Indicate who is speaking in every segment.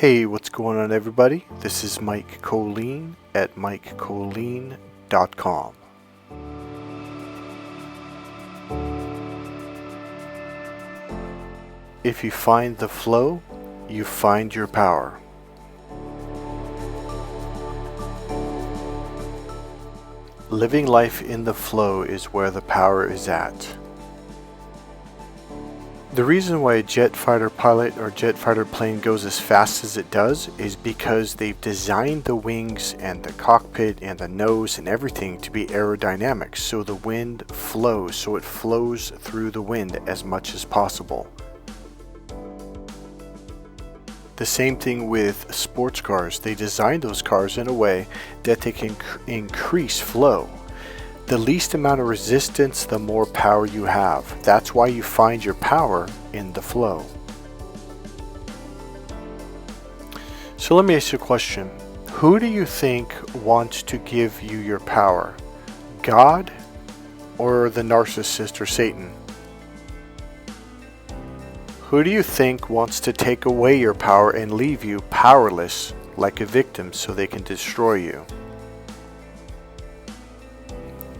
Speaker 1: Hey, what's going on, everybody? This is Mike Kollin at MikeKollin.com. If you find the flow, you find your power. Living life in the flow is where the power is at. The reason why a jet fighter pilot or jet fighter plane goes as fast as it does is because they've designed the wings and the cockpit and the nose and everything to be aerodynamic, so the wind flows, so it flows through the wind as much as possible. The same thing with sports cars. They designed those cars in a way that they can increase flow. The least amount of resistance, the more power you have. That's why you find your power in the flow. So let me ask you a question. Who do you think wants to give you your power? God or the narcissist or Satan? Who do you think wants to take away your power and leave you powerless like a victim so they can destroy you?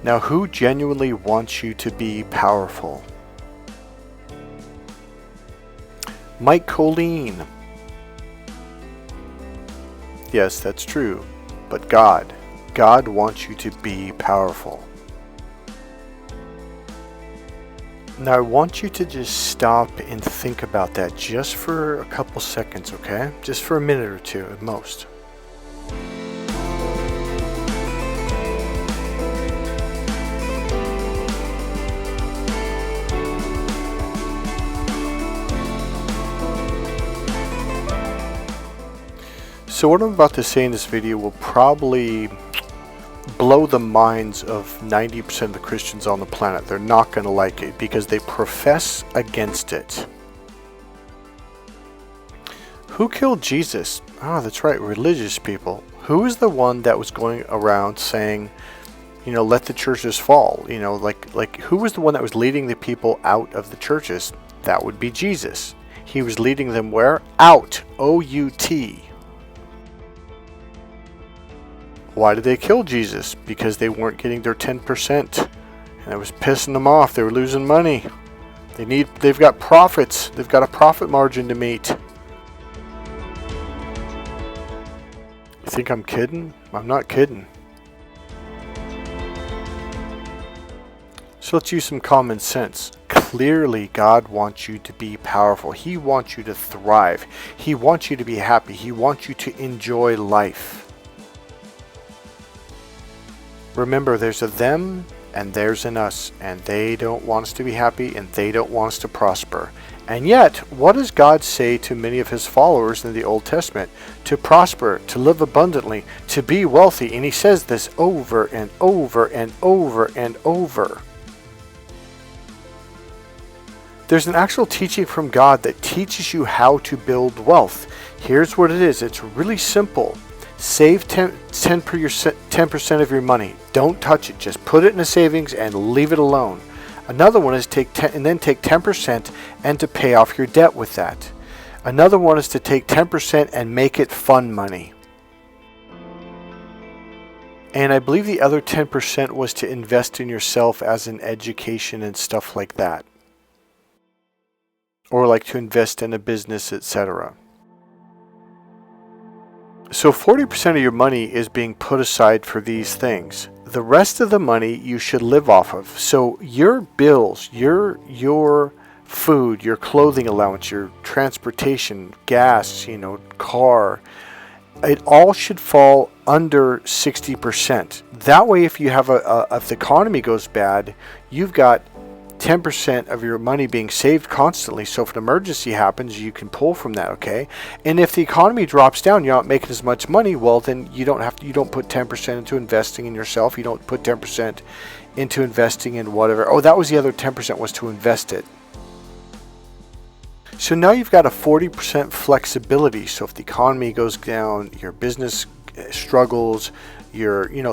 Speaker 1: Now, who genuinely wants you to be powerful? Mike Kollin. Yes, that's true. But God wants you to be powerful. Now, I want you to just stop and think about that just for a couple seconds, okay? Just for a minute or two at most. So what I'm about to say in this video will probably blow the minds of 90% of the Christians on the planet. They're not going to like it because they profess against it. Who killed Jesus? Ah, that's right, religious people. Who is the one that was going around saying, let the churches fall? Like who was the one that was leading the people out of the churches? That would be Jesus. He was leading them where? Out. O-U-T. Why did they kill Jesus? Because they weren't getting their 10%. And it was pissing them off. They were losing money. They've got profits. They've got a profit margin to meet. You think I'm kidding? I'm not kidding. So let's use some common sense. Clearly, God wants you to be powerful. He wants you to thrive. He wants you to be happy. He wants you to enjoy life. Remember, there's a them and there's an us, and they don't want us to be happy and they don't want us to prosper. And yet, what does God say to many of his followers in the Old Testament? To prosper, to live abundantly, to be wealthy. And he says this over and over and over and over. There's an actual teaching from God that teaches you how to build wealth. Here's what it is. It's really simple. Save 10% of your money. Don't touch it. Just put it in a savings and leave it alone. Another one is take 10% and to pay off your debt with that. Another one is to take 10% and make it fun money. And I believe the other 10% was to invest in yourself as in education and stuff like that. Or like to invest in a business, etc. So 40% of your money is being put aside for these things. The rest of the money you should live off of. So your bills, your food, your clothing allowance, your transportation, gas, car, it all should fall under 60%. That way, if you have if the economy goes bad, you've got 10% of your money being saved constantly, so if an emergency happens, you can pull from that, okay? And if the economy drops down, you're not making as much money, well, then you don't put 10% into investing in yourself. You don't put 10% into investing in whatever. Oh, that was the other 10% was to invest it. So now you've got a 40% flexibility. So if the economy goes down, your business struggles,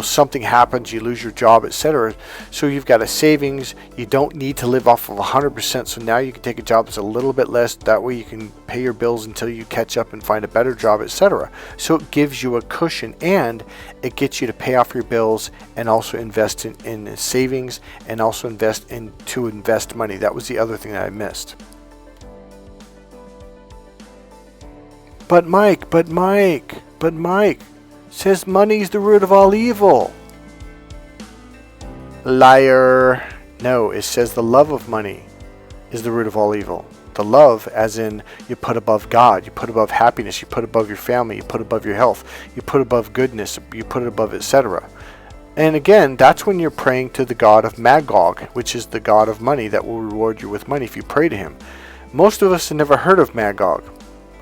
Speaker 1: something happens, you lose your job, etc. So you've got a savings. You don't need to live off of 100%. So now you can take a job that's a little bit less. That way you can pay your bills until you catch up and find a better job, etc. So it gives you a cushion, and it gets you to pay off your bills and also invest in savings, and also invest money. That was the other thing that I missed. But Mike says money's the root of all evil. Liar. No, it says the love of money is the root of all evil. The love, as in you put above God, you put above happiness, you put above your family, you put above your health, you put above goodness, you put it above, etc. And again, that's when you're praying to the god of Magog, which is the god of money that will reward you with money if you pray to him. Most of us have never heard of Magog.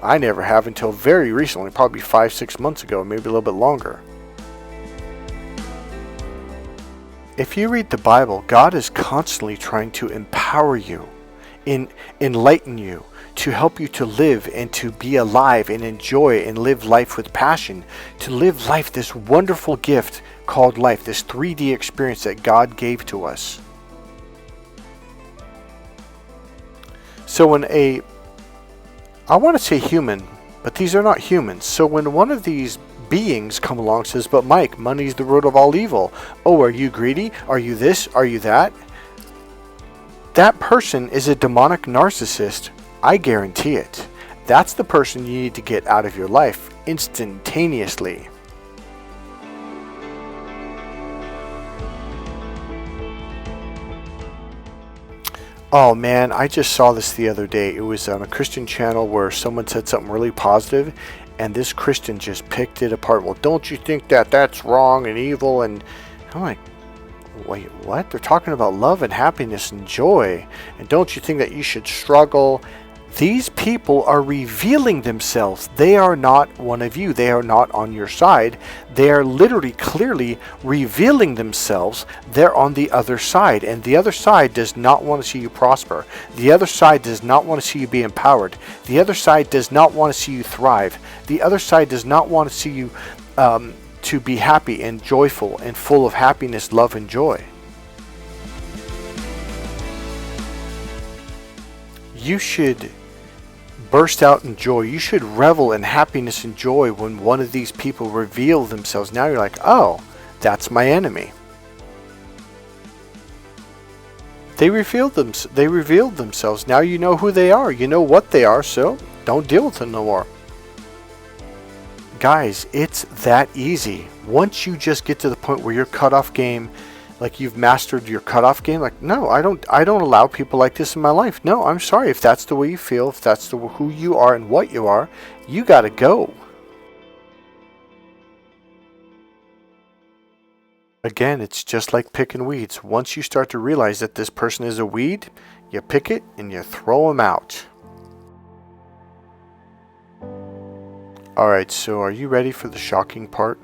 Speaker 1: I never have until very recently, probably 5-6 months ago, maybe a little bit longer. If you read the Bible, God is constantly trying to empower you, enlighten you, to help you to live and to be alive and enjoy and live life with passion, to live life, this wonderful gift called life, this 3D experience that God gave to us. So when I want to say human, but these are not humans. So when one of these beings come along and says, but Mike, money's the root of all evil. Oh, are you greedy? Are you this? Are you that? That person is a demonic narcissist. I guarantee it. That's the person you need to get out of your life instantaneously. Oh man, I just saw this the other day. It was on a Christian channel where someone said something really positive, and this Christian just picked it apart. Well, don't you think that that's wrong and evil? And I'm like, wait, what? They're talking about love and happiness and joy. And don't you think that you should struggle? These people are revealing themselves. They are not one of you. They are not on your side. They are literally clearly revealing themselves. They're on the other side. And the other side does not want to see you prosper. The other side does not want to see you be empowered. The other side does not want to see you thrive. The other side does not want to see you to be happy and joyful and full of happiness, love, and joy. You should burst out in joy. You should revel in happiness and joy when one of these people reveal themselves. Now you're like, oh, that's my enemy. They revealed themselves. Now you know who they are. You know what they are, so don't deal with them no more. Guys, it's that easy. Once you just get to the point where your cutoff game, like you've mastered your cutoff game, like, no, I don't allow people like this in my life. No, I'm sorry. If that's the way you feel, if that's who you are and what you are, you got to go. Again, it's just like picking weeds. Once you start to realize that this person is a weed, you pick it and you throw them out. All right, so are you ready for the shocking part?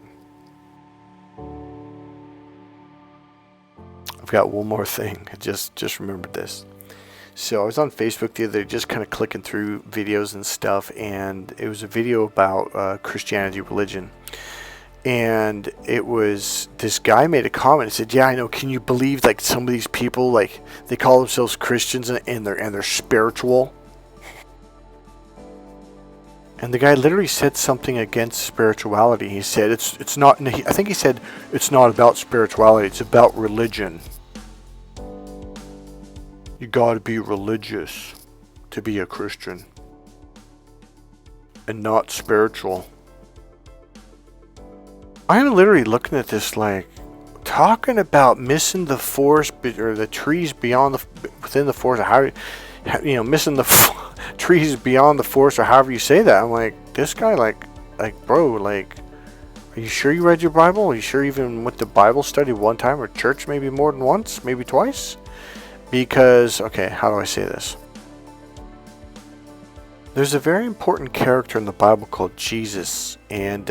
Speaker 1: I've got one more thing. I just remembered this. So I was on Facebook the other day, just kind of clicking through videos and stuff, and it was a video about Christianity, religion. And it was, this guy made a comment and said, yeah, I know, can you believe like some of these people, like they call themselves Christians and they're spiritual? And the guy literally said something against spirituality. He said it's not, I think he said it's not about spirituality, it's about religion. You got to be religious to be a Christian and not spiritual. I'm literally looking at this like, talking about missing the forest or the trees beyond within the forest, how, missing the trees beyond the forest, or however you say that. I'm like, this guy, like bro, like, are you sure you read your Bible? Are you sure you even went to Bible study one time, or church maybe more than once, maybe twice? Because, okay, how do I say this? There's a very important character in the Bible called Jesus, and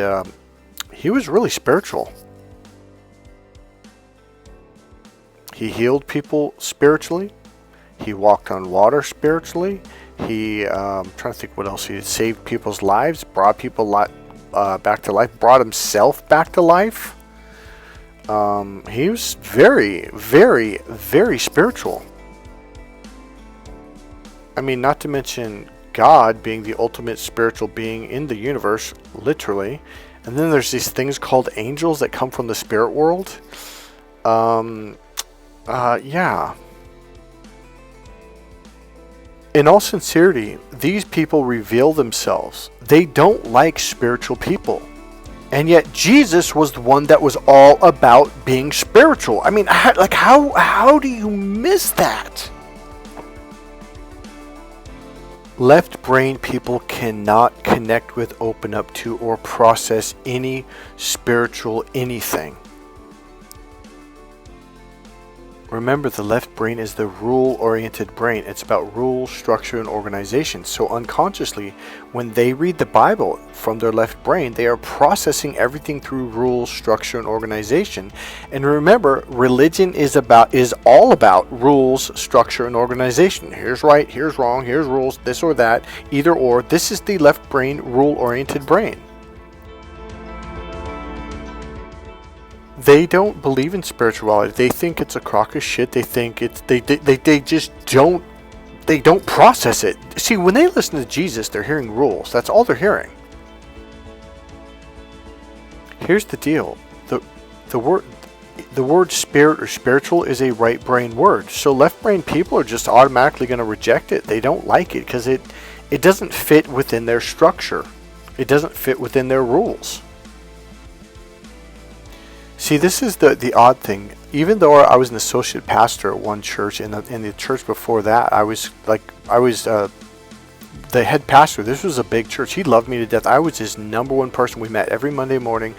Speaker 1: he was really spiritual. He healed people spiritually. He walked on water spiritually. He, I'm trying to think what else. He saved people's lives, brought people back to life, brought himself back to life. He was very, very, very spiritual. I mean, not to mention God being the ultimate spiritual being in the universe, literally. And then there's these things called angels that come from the spirit world. Yeah. In all sincerity, these people reveal themselves. They don't like spiritual people. And yet Jesus was the one that was all about being spiritual. I mean, how do you miss that? Left brain people cannot connect with, open up to, or process any spiritual anything. Remember, the left brain is the rule-oriented brain. It's about rule, structure, and organization. So unconsciously, when they read the Bible from their left brain, they are processing everything through rules, structure, and organization. And remember, religion is all about rules, structure, and organization. Here's right, here's wrong, here's rules, this or that, either or. This is the left brain, rule-oriented brain. They don't believe in spirituality. They think it's a crock of shit. They think it's they just don't process it. See, when they listen to Jesus, they're hearing rules. That's all they're hearing. Here's the deal. The word spirit or spiritual is a right brain word. So left brain people are just automatically going to reject it. They don't like it because it doesn't fit within their structure. It doesn't fit within their rules. See, this is the odd thing. Even though I was an associate pastor at one church, in the church before that, I was the head pastor. This was a big church. He loved me to death. I was his number one person. We met every Monday morning.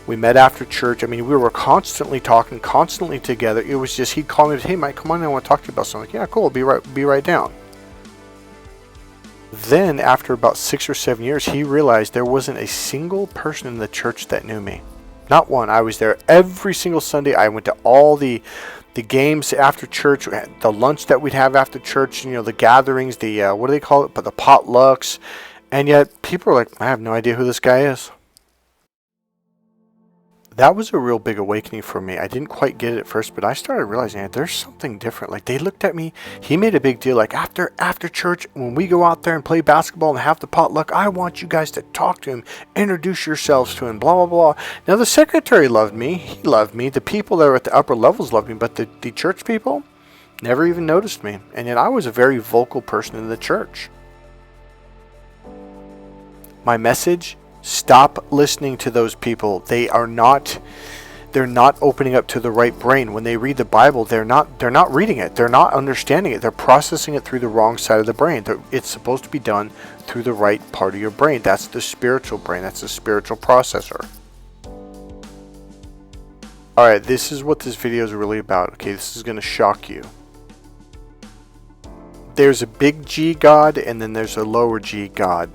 Speaker 1: We met after church. I mean, we were constantly talking, constantly together. It was just, he'd call me, hey, Mike, come on, I want to talk to you about something. I'm like, yeah, cool, be right down. Then, after about 6 or 7 years, he realized there wasn't a single person in the church that knew me. Not one. I was there every single Sunday. I went to all the games after church, the lunch that we'd have after church, the gatherings, what do they call it? But the potlucks. And yet people are like, I have no idea who this guy is. That was a real big awakening for me. I didn't quite get it at first, but I started realizing that there's something different. Like, they looked at me. He made a big deal. Like, after church, when we go out there and play basketball and have the potluck, I want you guys to talk to him, introduce yourselves to him, blah, blah, blah. Now, the secretary loved me. He loved me. The people that were at the upper levels loved me, but the church people never even noticed me. And yet I was a very vocal person in the church. My message: stop listening to those people. They're not opening up to the right brain. When they read the Bible, they're not reading it. They're not understanding it. They're processing it through the wrong side of the brain. It's supposed to be done through the right part of your brain. That's the spiritual brain. That's the spiritual processor. Alright, this is what this video is really about. Okay, this is going to shock you. There's a big G God, and then there's a lower G God.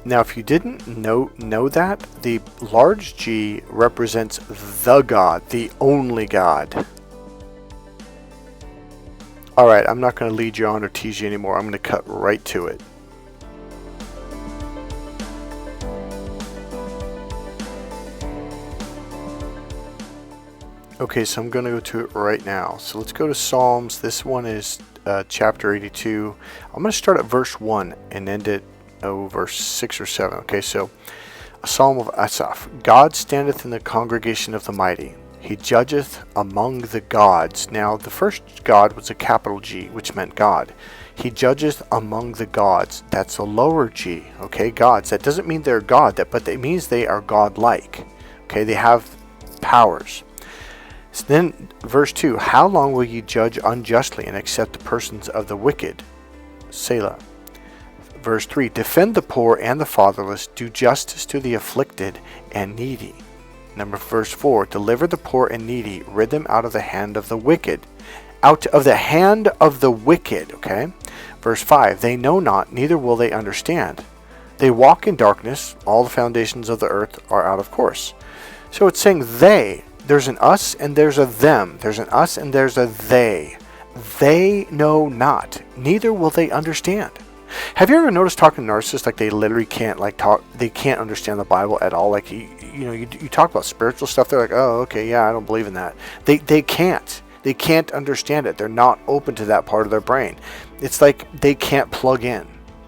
Speaker 1: Now, if you didn't know that, the large G represents the God, the only God. Alright, I'm not going to lead you on or tease you anymore. I'm going to cut right to it. Okay, so I'm going to go to it right now. So let's go to Psalms. This one is chapter 82. I'm going to start at verse 1 and end it verse 6 or 7. Okay, so a psalm of Asaph. God standeth in the congregation of the mighty. He judgeth among the gods. Now, the first God was a capital G, which meant God. He judgeth among the gods. That's a lower G. Okay, gods. That doesn't mean they're God, but it means they are God-like. Okay, they have powers. So then, verse 2. How long will ye judge unjustly and accept the persons of the wicked? Selah. Verse 3, defend the poor and the fatherless, do justice to the afflicted and needy. Verse 4, deliver the poor and needy, rid them out of the hand of the wicked. Out of the hand of the wicked, okay? Verse 5, they know not, neither will they understand. They walk in darkness, all the foundations of the earth are out of course. So it's saying they, there's an us and there's a them. There's an us and there's a they. They know not, neither will they understand. Have you ever noticed talking to narcissists, like they literally can't they can't understand the Bible at all? Like you talk about spiritual stuff, they're like, oh, okay, yeah, I don't believe in that. They can't understand it. They're not open to that part of their brain. It's like they can't plug in.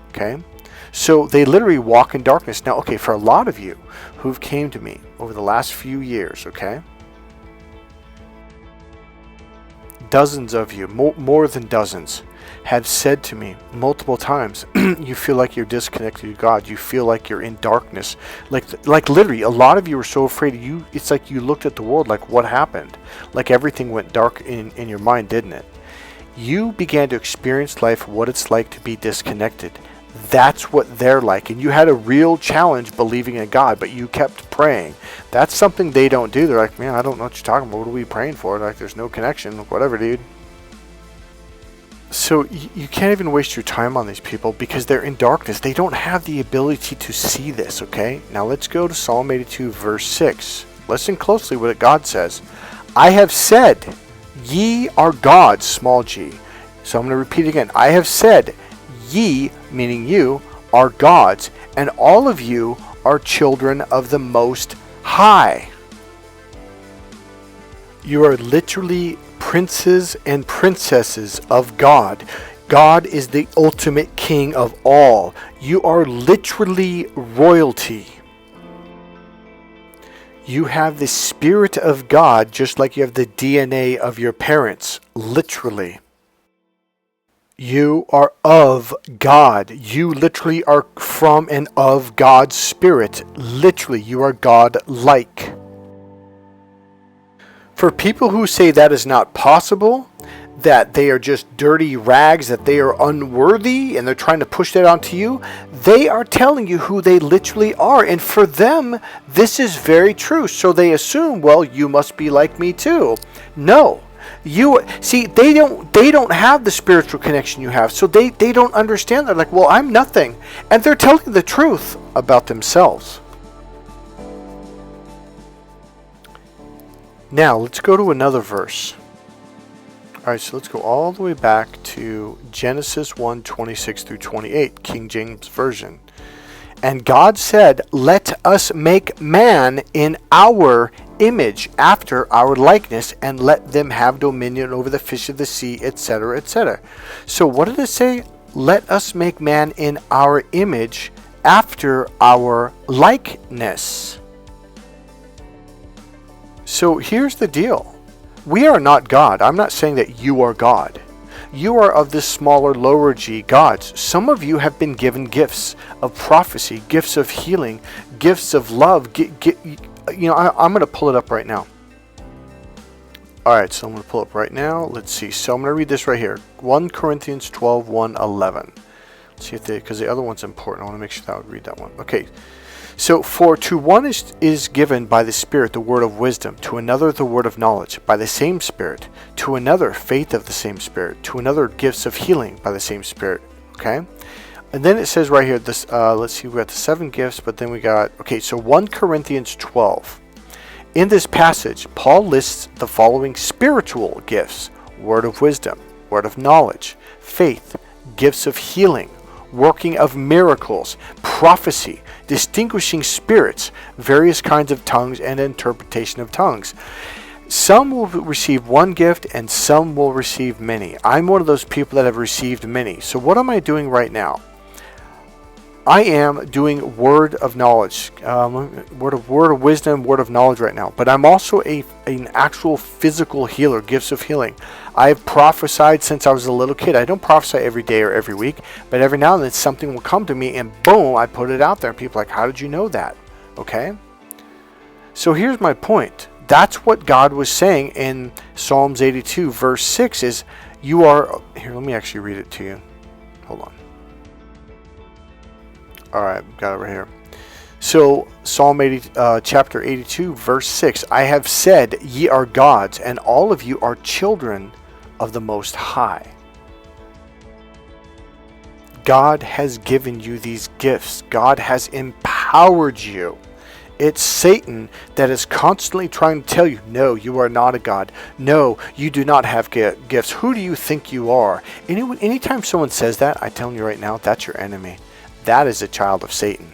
Speaker 1: Okay, so they literally walk in darkness. Now, okay, for a lot of you who've came to me over the last few years, okay, dozens of you, more than dozens, have said to me multiple times, you feel like you're disconnected to God. You feel like you're in darkness. Like literally, a lot of you are so afraid. It's like you looked at the world like, what happened? Like everything went dark in your mind, didn't it? You began to experience life, what it's like to be disconnected. That's what they're like. And you had a real challenge believing in God, but you kept praying. That's something they don't do. They're like, man, I don't know what you're talking about. What are we praying for? Like, there's no connection. Whatever, dude. So you can't even waste your time on these people because they're in darkness. They don't have the ability to see this, okay? Now let's go to Psalm 82, verse 6. Listen closely what God says. I have said, ye are gods, small g. So I'm going to repeat again. I have said, ye, meaning you, are gods, and all of you are children of the Most High. You are literally princes and princesses of God. God is the ultimate king of all. You are literally royalty. You have the Spirit of God just like you have the DNA of your parents, literally. You are of God. You literally are from and of God's Spirit. Literally, you are God-like. For people who say that is not possible, that they are just dirty rags, that they are unworthy, and they're trying to push that onto you, they are telling you who they literally are. And for them, this is very true. So they assume, well, you must be like me too. No. You see, they don't have the spiritual connection you have. So they don't understand. They're like, well, I'm nothing. And they're telling the truth about themselves. Now, let's go to another verse. Alright, so let's go all the way back to Genesis 1:26 through 28, King James Version. And God said, let us make man in our image, after our likeness, and let them have dominion over the fish of the sea, etc., etc. So what did it say? Let us make man in our image, after our likeness. So here's the deal. We are not God. I'm not saying that you are God. You are of this smaller, lower G gods. Some of you have been given gifts of prophecy, gifts of healing, gifts of love. I'm going to pull it up right now. Alright, so I'm going to pull it up right now. Let's see. So I'm going to read this right here. 1 Corinthians 12, 1, 11. Let's see if because the other one's important. I want to make sure that I would read that one. Okay. So, for to one is given by the Spirit the word of wisdom, to another the word of knowledge by the same Spirit, to another faith of the same Spirit, to another gifts of healing by the same Spirit. Okay? And then it says right here, this. Let's see, we got the 7 gifts, but then we got, okay, so 1 Corinthians 12. In this passage, Paul lists the following spiritual gifts: word of wisdom, word of knowledge, faith, gifts of healing, working of miracles, prophecy, distinguishing spirits, various kinds of tongues, and interpretation of tongues. Some will receive one gift and some will receive many. I'm one of those people that have received many. So what am I doing right now? I am doing word of knowledge, word of wisdom, word of knowledge right now. But I'm also an actual physical healer, gifts of healing. I've prophesied since I was a little kid. I don't prophesy every day or every week, but every now and then something will come to me and boom, I put it out there. And people are like, how did you know that? Okay? So here's my point. That's what God was saying in Psalms 82, verse 6 is, you are... Here, let me actually read it to you. Hold on. Alright, got it right here. So, Psalm 80, chapter 82, verse 6. I have said, ye are gods, and all of you are children of the Most High. God has given you these gifts. God has empowered you It's Satan that is constantly trying to tell you, no, you are not a God. No, you do not have gifts. Who do you think you are? Anytime someone says that, I'm telling you right now, that's your enemy. That is a child of Satan.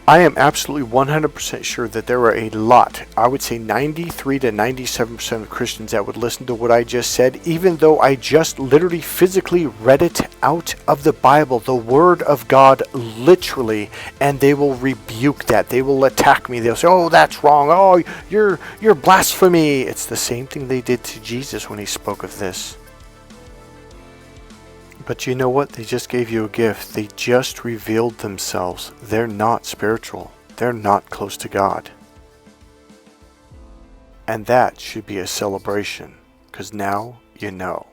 Speaker 1: I am absolutely 100% sure that there are a lot, I would say 93 to 97% of Christians that would listen to what I just said, even though I just literally physically read it out of the Bible, the Word of God, literally, and they will rebuke that. They will attack me. They'll say, oh, that's wrong. Oh, you're blasphemy. It's the same thing they did to Jesus when he spoke of this. But you know what? They just gave you a gift. They just revealed themselves. They're not spiritual. They're not close to God. And that should be a celebration, because now you know.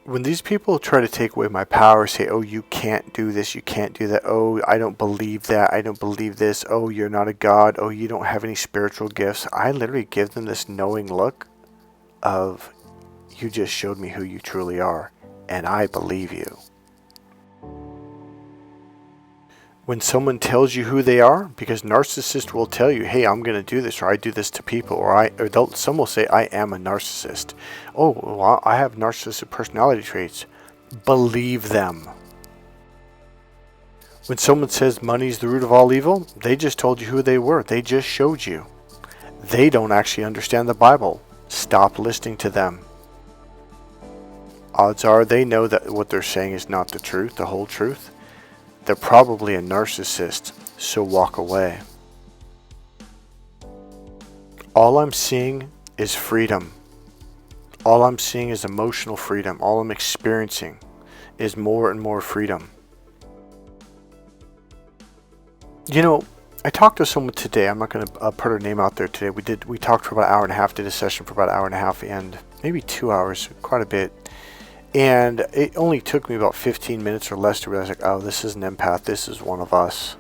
Speaker 1: When these people try to take away my power, say, oh, you can't do this, you can't do that, oh, I don't believe that, I don't believe this, oh, you're not a God, oh, you don't have any spiritual gifts, I literally give them this knowing look of, you just showed me who you truly are, and I believe you. When someone tells you who they are, because narcissists will tell you, hey, I'm going to do this, or I do this to people, some will say, I am a narcissist. Oh, well, I have narcissistic personality traits. Believe them. When someone says money's the root of all evil, they just told you who they were. They just showed you. They don't actually understand the Bible. Stop listening to them. Odds are they know that what they're saying is not the truth, the whole truth. They're probably a narcissist, so walk away. All I'm seeing is freedom. All I'm seeing is emotional freedom. All I'm experiencing is more and more freedom. You know, I talked to someone today. I'm not going to put her name out there today. We talked for about an hour and a half, did a session for about an hour and a half, and maybe 2 hours, quite a bit. And it only took me about 15 minutes or less to realize, like, oh, this is an empath. This is one of us.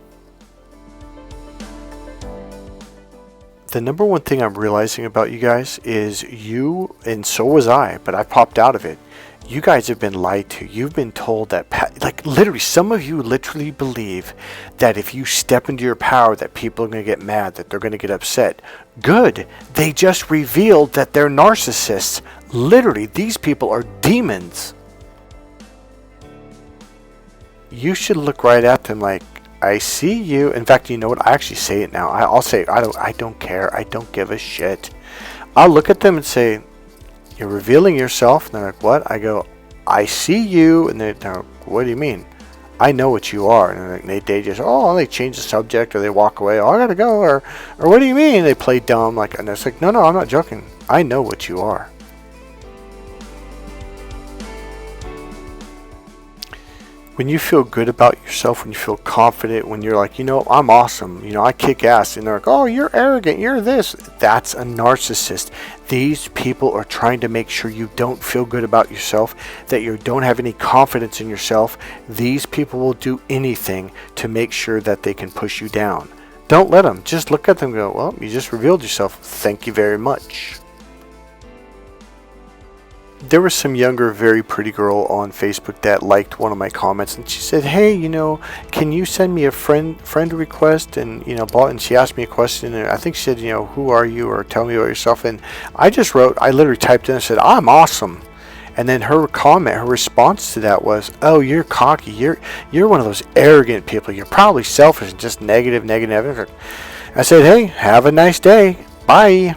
Speaker 1: The number one thing I'm realizing about you guys is you, and so was I, but I popped out of it. You guys have been lied to. You've been told that, like literally, some of you literally believe that if you step into your power that people are going to get mad, that they're going to get upset. Good. They just revealed that they're narcissists. Literally, these people are demons. You should look right at them like, I see you. In fact, you know what? I actually say it now. I'll say, I don't care. I don't give a shit. I'll look at them and say, you're revealing yourself. And they're like, what? I go, I see you. And they're like, what do you mean? I know what you are. And they just, they change the subject, or they walk away. Oh, I gotta go. Or what do you mean? They play dumb. And it's like, no, I'm not joking. I know what you are. When you feel good about yourself, when you feel confident, when you're like, I'm awesome, I kick ass, and they're like, oh, you're arrogant, you're this, that's a narcissist. These people are trying to make sure you don't feel good about yourself, that you don't have any confidence in yourself. These people will do anything to make sure that they can push you down. Don't let them. Just look at them and go, well, you just revealed yourself. Thank you very much. There was some younger, very pretty girl on Facebook that liked one of my comments, and she said, hey, can you send me a friend request? And, and she asked me a question, and I think she said, who are you, or tell me about yourself. And I literally typed in and said, I'm awesome. And then her response to that was, oh, you're cocky. You're one of those arrogant people. You're probably selfish and just negative. I said, hey, have a nice day. Bye.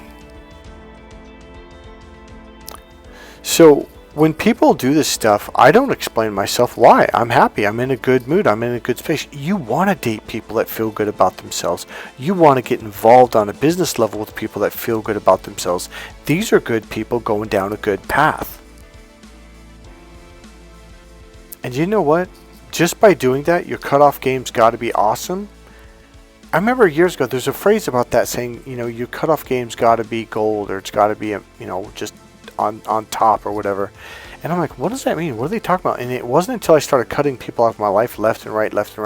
Speaker 1: So when people do this stuff, I don't explain myself why. I'm happy. I'm in a good mood. I'm in a good space. You want to date people that feel good about themselves. You want to get involved on a business level with people that feel good about themselves. These are good people going down a good path. And you know what? Just by doing that, your cutoff game's got to be awesome. I remember years ago, there's a phrase about that saying, your cutoff game's got to be gold, or it's got to be, just on top or whatever. And I'm like, what does that mean? What are they talking about? And it wasn't until I started cutting people off my life left and right. I was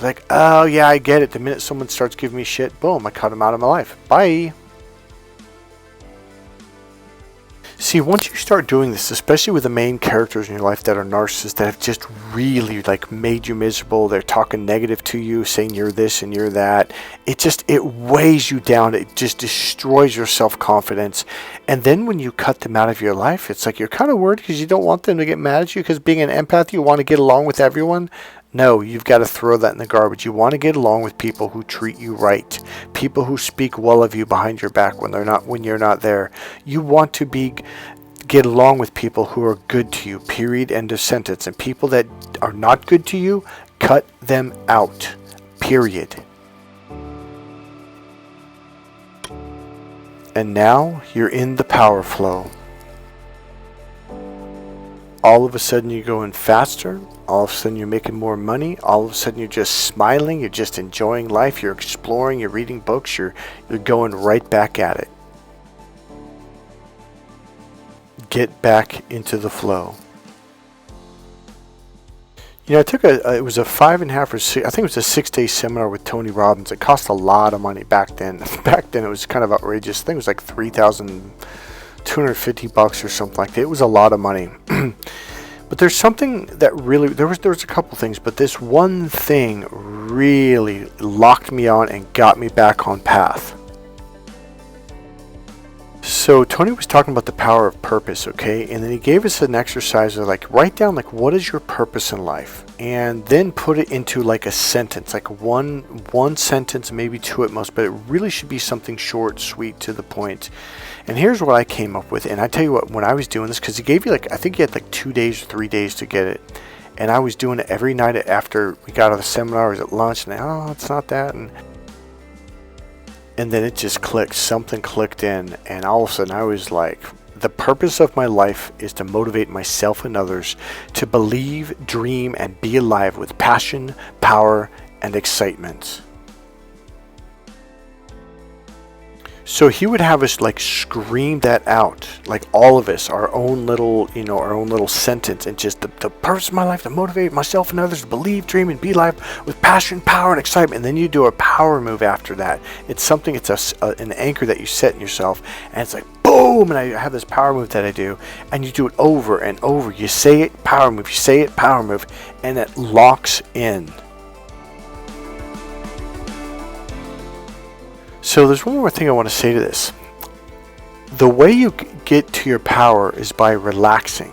Speaker 1: like, oh yeah, I get it. The minute someone starts giving me shit, boom, I cut them out of my life. Bye. See, once you start doing this, especially with the main characters in your life that are narcissists, that have just really like made you miserable, they're talking negative to you, saying you're this and you're that, it weighs you down, it just destroys your self-confidence. And then when you cut them out of your life, it's like you're kind of worried because you don't want them to get mad at you, because being an empath, you want to get along with everyone. No, you've got to throw that in the garbage. You want to get along with people who treat you right, people who speak well of you behind your back when you're not there. You want to get along with people who are good to you, period, end of sentence. And people that are not good to you, cut them out, period. And now you're in the power flow. All of a sudden you're going faster. All of a sudden you're making more money. All of a sudden you're just smiling. You're just enjoying life. You're exploring. You're reading books. You're going right back at it. Get back into the flow. You know, I took it was a 5.5 or 6, I think it was a 6-day seminar with Tony Robbins. It cost a lot of money back then. Back then it was kind of outrageous. I think it was like $3,250 or something like that. It was a lot of money. But there's something that really, there was a couple things, but this one thing really locked me on and got me back on path. So Tony was talking about the power of purpose, okay? And then he gave us an exercise of like, write down like, what is your purpose in life? And then put it into like a sentence, like one sentence, maybe two at most, but it really should be something short, sweet, to the point. And here's what I came up with. And I tell you what, when I was doing this, because he gave you like, I think he had like 2 days or 3 days to get it. And I was doing it every night after we got out of the seminar, or at lunch, and it's not that. And then it just clicked. Something clicked in, and all of a sudden I was like, the purpose of my life is to motivate myself and others to believe, dream, and be alive with passion, power, and excitement. So he would have us like scream that out, like all of us, our own little sentence, and just the purpose of my life to motivate myself and others to believe, dream, and be alive with passion, power, and excitement. And then you do a power move after that. It's something, it's an anchor that you set in yourself, and it's like boom, and I have this power move that I do, and you do it over and over. You say it, power move, you say it, power move, and it locks in. So there's one more thing I want to say to this. The way you get to your power is by relaxing,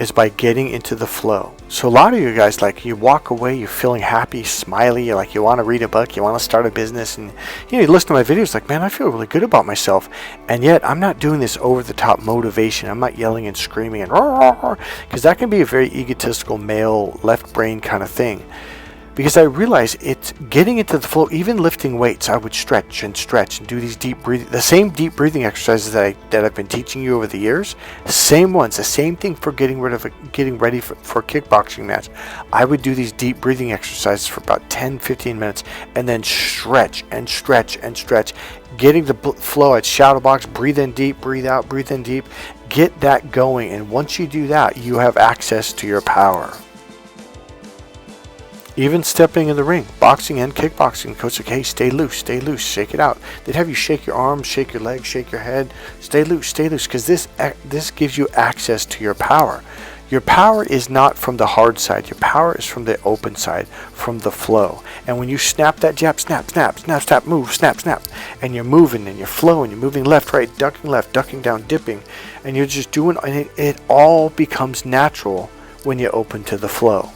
Speaker 1: is by getting into the flow. So a lot of you guys, like, you walk away, you're feeling happy, smiley, you're like, you want to read a book, you want to start a business, and you listen to my videos like, man, I feel really good about myself. And yet I'm not doing this over the top motivation. I'm not yelling and screaming and because that can be a very egotistical male left brain kind of thing. Because I realize it's getting into the flow. Even lifting weights, I would stretch and do these deep breathing, the same deep breathing exercises that I've been teaching you over the years. Same ones, the same thing for getting ready for a kickboxing match. I would do these deep breathing exercises for about 10-15 minutes, and then stretch and stretch and stretch. Getting the flow, I'd shadow box, breathe in deep, breathe out, breathe in deep. Get that going, and once you do that, you have access to your power. Even stepping in the ring, boxing and kickboxing, coach like, hey, stay loose, shake it out. They'd have you shake your arms, shake your legs, shake your head, stay loose, because this gives you access to your power. Your power is not from the hard side. Your power is from the open side, from the flow. And when you snap that jab, snap, move, snap, and you're moving and you're flowing, you're moving left, ducking down, dipping, and you're just doing, and it all becomes natural when you open to the flow.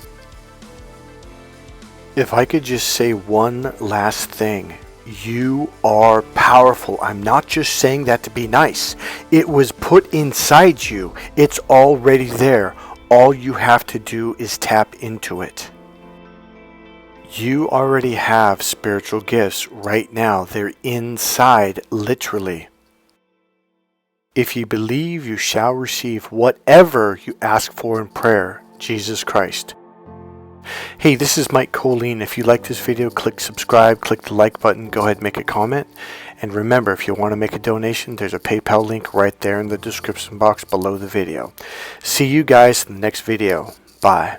Speaker 1: If I could just say one last thing, you are powerful. I'm not just saying that to be nice. It was put inside you. It's already there. All you have to do is tap into it. You already have spiritual gifts right now. They're inside, literally. If you believe, you shall receive whatever you ask for in prayer, Jesus Christ. Hey, this is Mike Kollin. If you like this video, click subscribe, click the like button, go ahead and make a comment. And remember, if you want to make a donation, there's a PayPal link right there in the description box below the video. See you guys in the next video. Bye.